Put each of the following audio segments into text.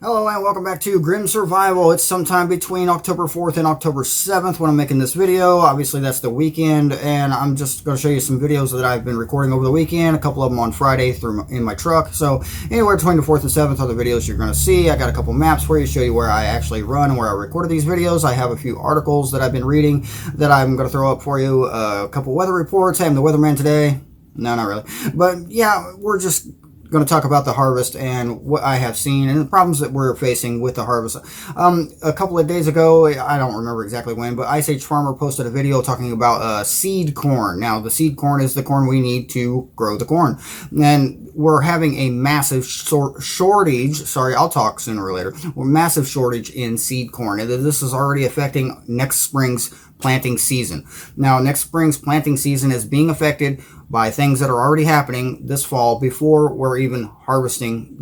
Hello and welcome back to Grim Survival. It's sometime between October 4th and October 7th when I'm making this video. Obviously that's the weekend, and I'm just going to show you some videos that I've been recording over the weekend, a couple of them on Friday in my truck. So anywhere between the 4th and 7th are the videos you're going to see. I got a couple maps for you to show you where I actually run and where I recorded these videos. I have a few articles that I've been reading that I'm going to throw up for you, a couple weather reports. Hey, I'm the weatherman today. No, not really. But yeah, we're just going to talk about the harvest and what I have seen and the problems that we're facing with the harvest. A couple of days ago, I don't remember exactly when, but Ice Age Farmer posted a video talking about seed corn. Now, the seed corn is the corn we need to grow the corn. And we're having a massive shortage. Sorry, I'll talk sooner or later. We're massive shortage in seed corn. And this is already affecting next spring's planting season. Now, next spring's planting season is being affected by things that are already happening this fall before we're even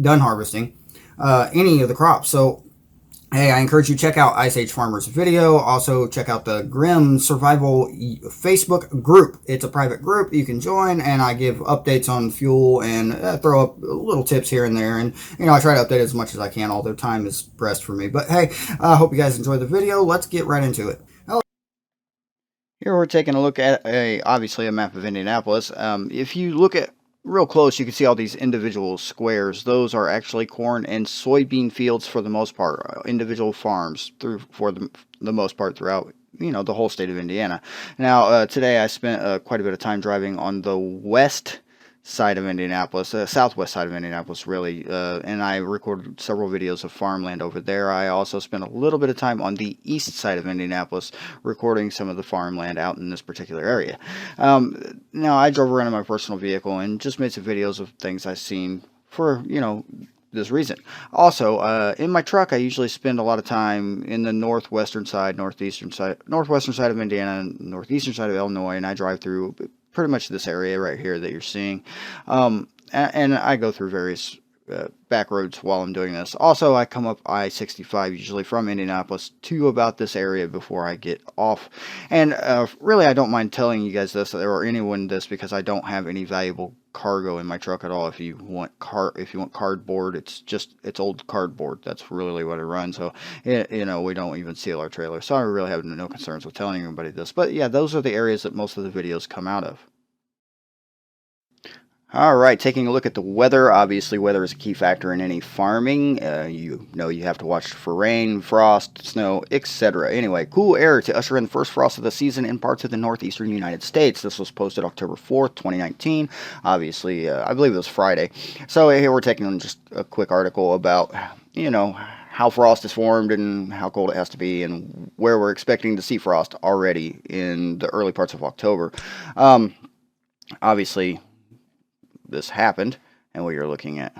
done harvesting any of the crops. So, hey, I encourage you to check out Ice Age Farmer's video. Also, check out the Grim Survival Facebook group. It's a private group you can join, and I give updates on fuel and throw up little tips here and there. And, I try to update as much as I can, although time is pressed for me. But, hey, I hope you guys enjoy the video. Let's get right into it. Here we're taking a look at obviously a map of Indianapolis. If you look at real close, you can see all these individual squares. Those are actually corn and soybean fields for the most part, individual farms for the most part throughout the whole state of Indiana. Now today I spent quite a bit of time driving on the west side of Indianapolis, southwest side of Indianapolis, really, and I recorded several videos of farmland over there. I also spent a little bit of time on the east side of Indianapolis, recording some of the farmland out in this particular area. Now, I drove around in my personal vehicle and just made some videos of things I've seen for, this reason. Also, in my truck, I usually spend a lot of time in the northwestern side of Indiana, and northeastern side of Illinois, and I drive through pretty much this area right here that you're seeing. And I go through various back roads while I'm doing this. Also, I come up I-65 usually from Indianapolis to about this area before I get off. And really, I don't mind telling you guys this or anyone this because I don't have any valuable cargo in my truck at all. If you want cardboard, it's old cardboard. That's really what it runs. So we don't even seal our trailer, so I really have no concerns with telling anybody this. But yeah, those are the areas that most of the videos come out of. All right, taking a look at the weather. Obviously, weather is a key factor in any farming. You have to watch for rain, frost, snow, etc. Anyway, cool air to usher in the first frost of the season in parts of the northeastern United States. This was posted October 4th, 2019. Obviously, I believe it was Friday. So here we're taking just a quick article about, how frost is formed and how cold it has to be and where we're expecting to see frost already in the early parts of October. Obviously, this happened, and we are looking at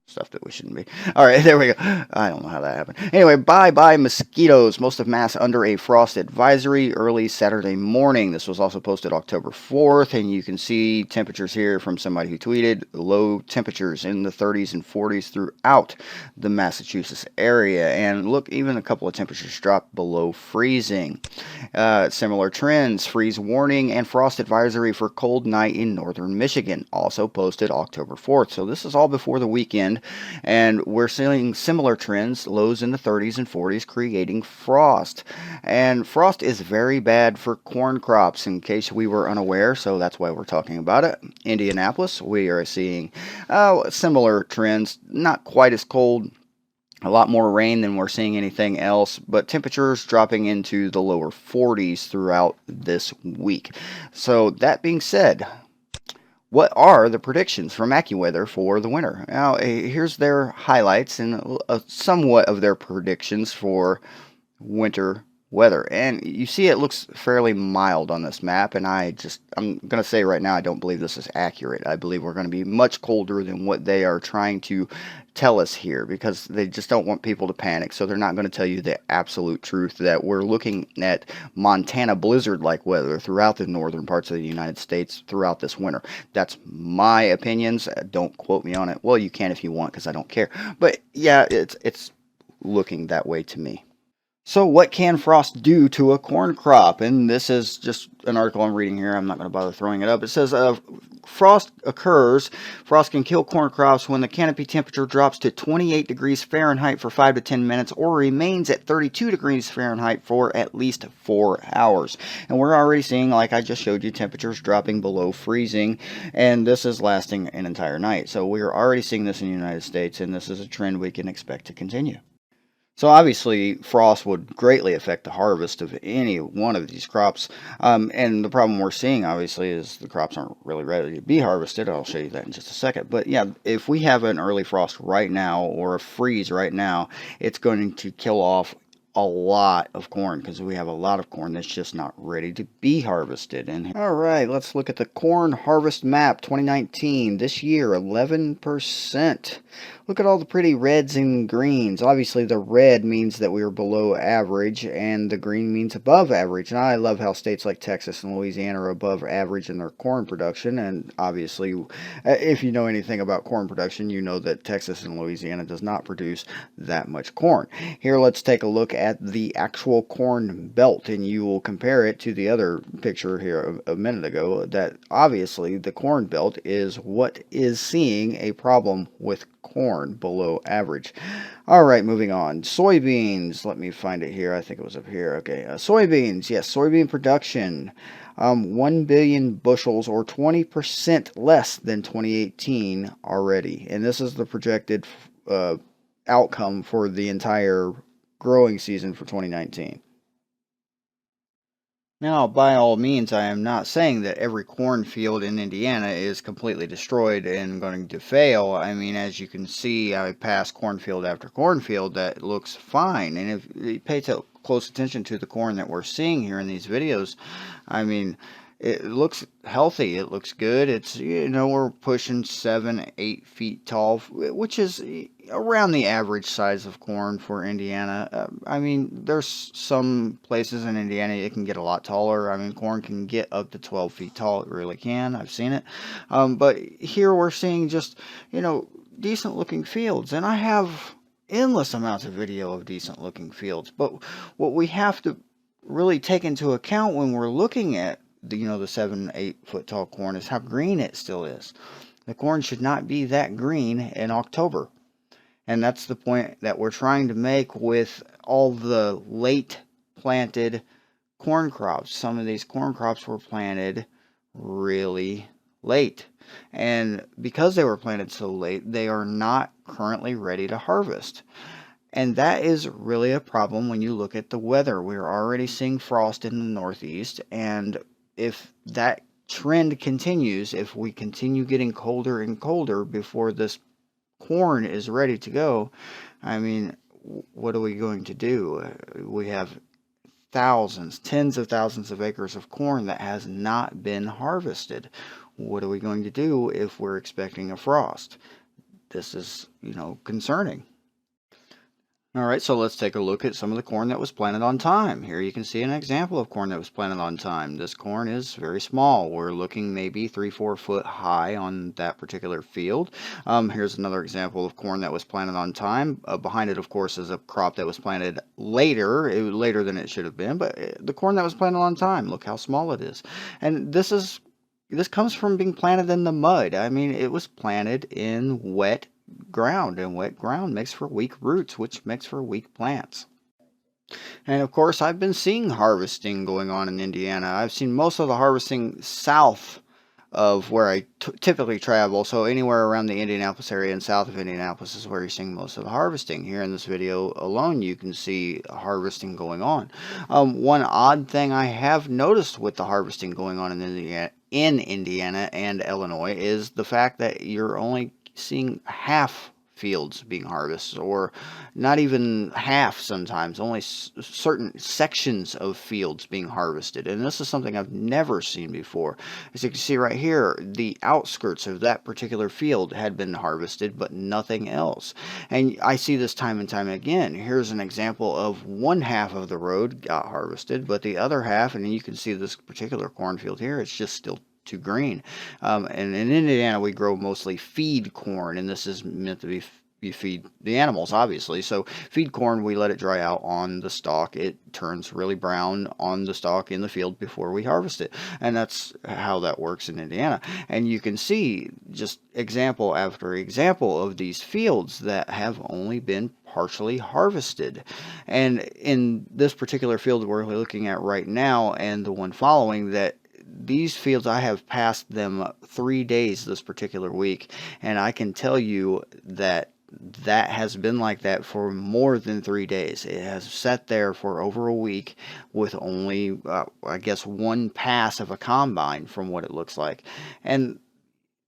stuff that we shouldn't be. All right, there we go. I don't know how that happened. Anyway, bye-bye mosquitoes. Most of mass under a frost advisory early Saturday morning. This was also posted October 4th, and you can see temperatures here from somebody who tweeted low temperatures in the 30s and 40s throughout the Massachusetts area. And look, even a couple of temperatures dropped below freezing. Similar trends, freeze warning and frost advisory for cold night in northern Michigan, also posted October 4th. So this is all before the weekend. And we're seeing similar trends, lows in the 30s and 40s, creating frost. And frost is very bad for corn crops, in case we were unaware, so that's why we're talking about it. Indianapolis, we are seeing similar trends, not quite as cold, a lot more rain than we're seeing anything else, but temperatures dropping into the lower 40s throughout this week. So that being said, what are the predictions from AccuWeather for the winter? Now, here's their highlights and somewhat of their predictions for winter weather. And you see it looks fairly mild on this map, and I'm going to say right now I don't believe this is accurate. I believe we're going to be much colder than what they are trying to tell us here, because they just don't want people to panic. So they're not going to tell you the absolute truth that we're looking at Montana blizzard-like weather throughout the northern parts of the United States throughout this winter. That's my opinions. Don't quote me on it. Well, you can if you want, because I don't care. But yeah, it's looking that way to me. So what can frost do to a corn crop? And this is just an article I'm reading here. I'm not going to bother throwing it up. It says frost occurs. Frost can kill corn crops when the canopy temperature drops to 28 degrees Fahrenheit for 5 to 10 minutes or remains at 32 degrees Fahrenheit for at least 4 hours. And we're already seeing, like I just showed you, temperatures dropping below freezing, and this is lasting an entire night. So we're already seeing this in the United States, and this is a trend we can expect to continue. So obviously, frost would greatly affect the harvest of any one of these crops. And the problem we're seeing, obviously, is the crops aren't really ready to be harvested. I'll show you that in just a second. But yeah, if we have an early frost right now or a freeze right now, it's going to kill off a lot of corn because we have a lot of corn that's just not ready to be harvested. And all right, let's look at the corn harvest map 2019. This year, 11%. Look at all the pretty reds and greens. Obviously, the red means that we are below average, and the green means above average. And I love how states like Texas and Louisiana are above average in their corn production. And obviously, if you know anything about corn production, you know that Texas and Louisiana does not produce that much corn. Here, let's take a look at the actual corn belt, and you will compare it to the other picture here a minute ago, that obviously the corn belt is what is seeing a problem with corn below average. All right, moving on. Soybeans. Let me find it here. I think it was up here. Okay, soybeans. Yes, soybean production. 1 billion bushels, or 20% less than 2018 already. And this is the projected outcome for the entire growing season for 2019. Now, by all means, I am not saying that every cornfield in Indiana is completely destroyed and going to fail. I mean, as you can see, I pass cornfield after cornfield that looks fine. And if you pay close attention to the corn that we're seeing here in these videos, I mean, it looks healthy. It looks good. It's, you know, we're pushing 7, 8 feet tall, which is around the average size of corn for Indiana. I mean, there's some places in Indiana it can get a lot taller. I mean, corn can get up to 12 feet tall. It really can. I've seen it. But here we're seeing just, you know, decent looking fields. And I have endless amounts of video of decent looking fields. But what we have to really take into account when we're looking at the 7, 8 foot tall corn is how green it still is. The corn should not be that green in October. And that's the point that we're trying to make with all the late planted corn crops. Some of these corn crops were planted really late. And because they were planted so late, they are not currently ready to harvest. And that is really a problem when you look at the weather. We're already seeing frost in the Northeast, and if that trend continues, if we continue getting colder and colder before this corn is ready to go, I mean, what are we going to do? We have thousands, tens of thousands of acres of corn that has not been harvested. What are we going to do if we're expecting a frost? This is, concerning. All right, so let's take a look at some of the corn that was planted on time. Here you can see an example of corn that was planted on time. This corn is very small. We're looking maybe 3-4 foot high on that particular field. Here's another example of corn that was planted on time. Behind it, of course, is a crop that was planted later, later than it should have been, but the corn that was planted on time, look how small it is. And this comes from being planted in the mud. I mean, it was planted in wet ground, and wet ground makes for weak roots, which makes for weak plants. And of course, I've been seeing harvesting going on in Indiana. I've seen most of the harvesting south of where I typically travel, so anywhere around the Indianapolis area and south of Indianapolis is where you're seeing most of the harvesting. Here in this video alone, you can see harvesting going on. One odd thing I have noticed with the harvesting going on in Indiana and Illinois is the fact that you're only seeing half fields being harvested, or not even half sometimes, only certain sections of fields being harvested. And this is something I've never seen before. As you can see right here, the outskirts of that particular field had been harvested, but nothing else. And I see this time and time again. Here's an example of one half of the road got harvested, but the other half, and you can see this particular cornfield here, it's just still too green. And in Indiana, we grow mostly feed corn, and this is meant to be you feed the animals, obviously. So feed corn, we let it dry out on the stalk. It turns really brown on the stalk in the field before we harvest it. And that's how that works in Indiana. And you can see just example after example of these fields that have only been partially harvested. And in this particular field we're looking at right now and the one following, that these fields, I have passed them 3 days this particular week, and I can tell you that that has been like that for more than 3 days. It has sat there for over a week with only, I guess, one pass of a combine from what it looks like. And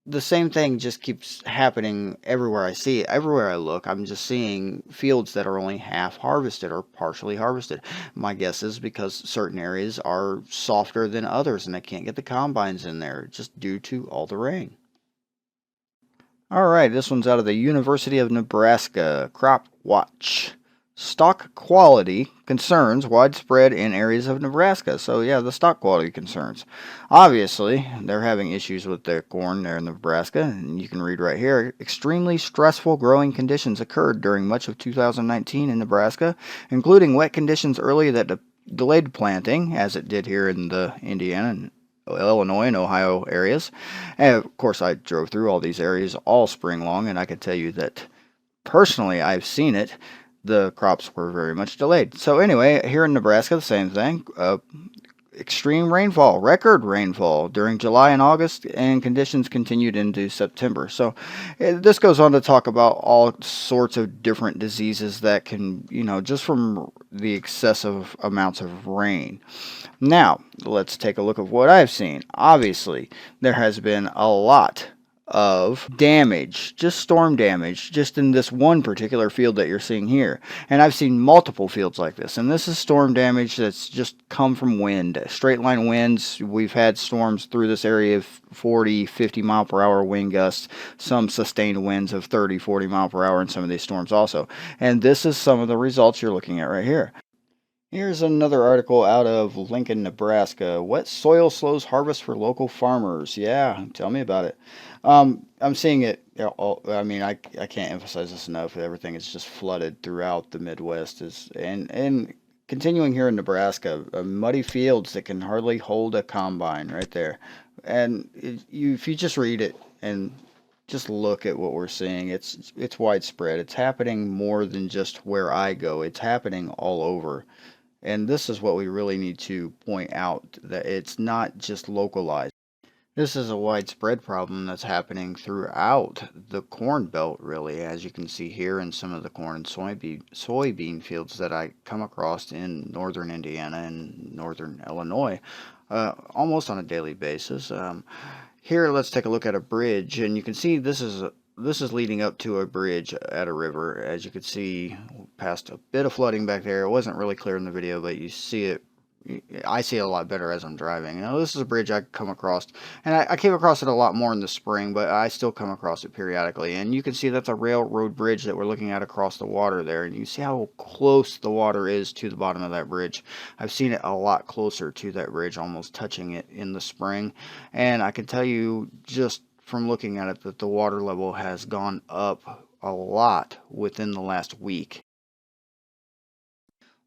the same thing just keeps happening everywhere I see it. Everywhere I look, I'm just seeing fields that are only half harvested or partially harvested. My guess is because certain areas are softer than others and they can't get the combines in there just due to all the rain. All right, this one's out of the University of Nebraska Crop Watch. Stock quality concerns widespread in areas of Nebraska. So yeah, the stock quality concerns. Obviously, they're having issues with their corn there in Nebraska. And you can read right here, extremely stressful growing conditions occurred during much of 2019 in Nebraska, including wet conditions early that delayed planting, as it did here in the Indiana and Illinois and Ohio areas. And of course, I drove through all these areas all spring long, and I can tell you that personally, I've seen it. The crops were very much delayed. So anyway, here in Nebraska, the same thing. Extreme rainfall, record rainfall during July and August, and conditions continued into September. So this goes on to talk about all sorts of different diseases that can, just from the excessive amounts of rain. Now, let's take a look at what I've seen. Obviously, there has been a lot of damage, just storm damage, just in this one particular field that you're seeing here. And I've seen multiple fields like this. And this is storm damage that's just come from wind, straight line winds. We've had storms through this area of 40, 50 mile per hour wind gusts, some sustained winds of 30, 40 mile per hour in some of these storms also. And this is some of the results you're looking at right here. Here's another article out of Lincoln, Nebraska. Wet soil slows harvest for local farmers. Yeah, tell me about it. I'm seeing it. I can't emphasize this enough. Everything is just flooded throughout the Midwest. And continuing here in Nebraska, muddy fields that can hardly hold a combine right there. And if you just read it and just look at what we're seeing, it's widespread. It's happening more than just where I go. It's happening all over. And this is what we really need to point out, that it's not just localized. This is a widespread problem that's happening throughout the corn belt, really, as you can see here in some of the corn and soybean fields that I come across in northern Indiana and northern Illinois almost on a daily basis. Here, let's take a look at a bridge, and you can see this is leading up to a bridge at a river. As you can see, past a bit of flooding back there. It wasn't really clear in the video, but you see it. I see it a lot better as I'm driving. Now, this is a bridge I come across, and I came across it a lot more in the spring, but I still come across it periodically. And you can see that's a railroad bridge that we're looking at across the water there, and you see how close the water is to the bottom of that bridge. I've seen it a lot closer to that bridge, almost touching it in the spring, and I can tell you just from looking at it that the water level has gone up a lot within the last week.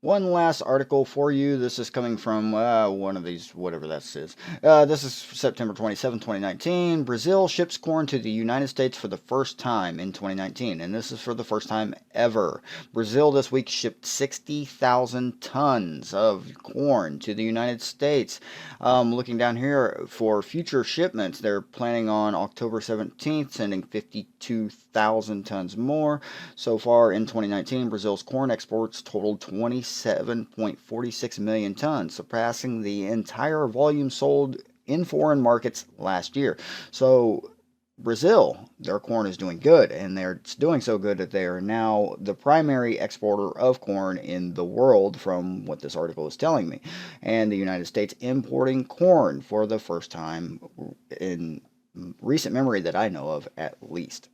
One last article for you. This is coming from one of these, whatever that is. This is September 27, 2019. Brazil ships corn to the United States for the first time in 2019. And this is for the first time ever. Brazil this week shipped 60,000 tons of corn to the United States. Looking down here for future shipments, they're planning on October 17th, sending 52,000 tons more. So far in 2019, Brazil's corn exports totaled 27.46 million tons, surpassing the entire volume sold in foreign markets last year. So Brazil, their corn is doing good, and they're doing so good that they are now the primary exporter of corn in the world, from what this article is telling me. And the United States importing corn for the first time in recent memory that I know of, at least.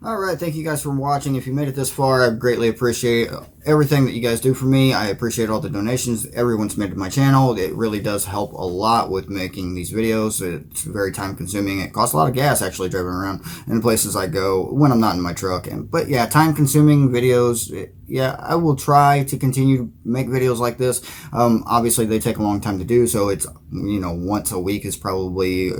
Alright, thank you guys for watching. If you made it this far, I greatly appreciate everything that you guys do for me. I appreciate all the donations everyone's made to my channel. It really does help a lot with making these videos. It's very time consuming. It costs a lot of gas actually driving around in places I go when I'm not in my truck. But yeah, time consuming videos. Yeah, I will try to continue to make videos like this. Obviously they take a long time to do, so it's, once a week is probably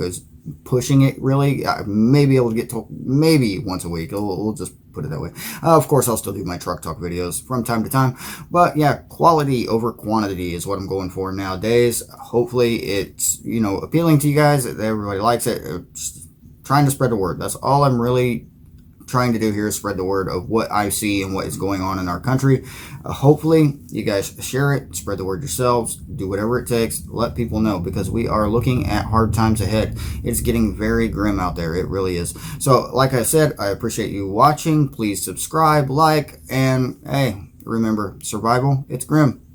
pushing it really. I may be able to get to maybe once a week. We'll just put it that way. Of course, I'll still do my truck talk videos from time to time. But yeah, quality over quantity is what I'm going for nowadays. Hopefully it's, appealing to you guys, that everybody likes it. Just trying to spread the word. That's all I'm really trying to do here is spread the word of what I see and what is going on in our country. Hopefully you guys share it, spread the word yourselves, do whatever it takes, let people know, because we are looking at hard times ahead. It's getting very grim out there. It really is. So like I said, I appreciate you watching. Please subscribe, like, and hey, remember, survival, it's grim.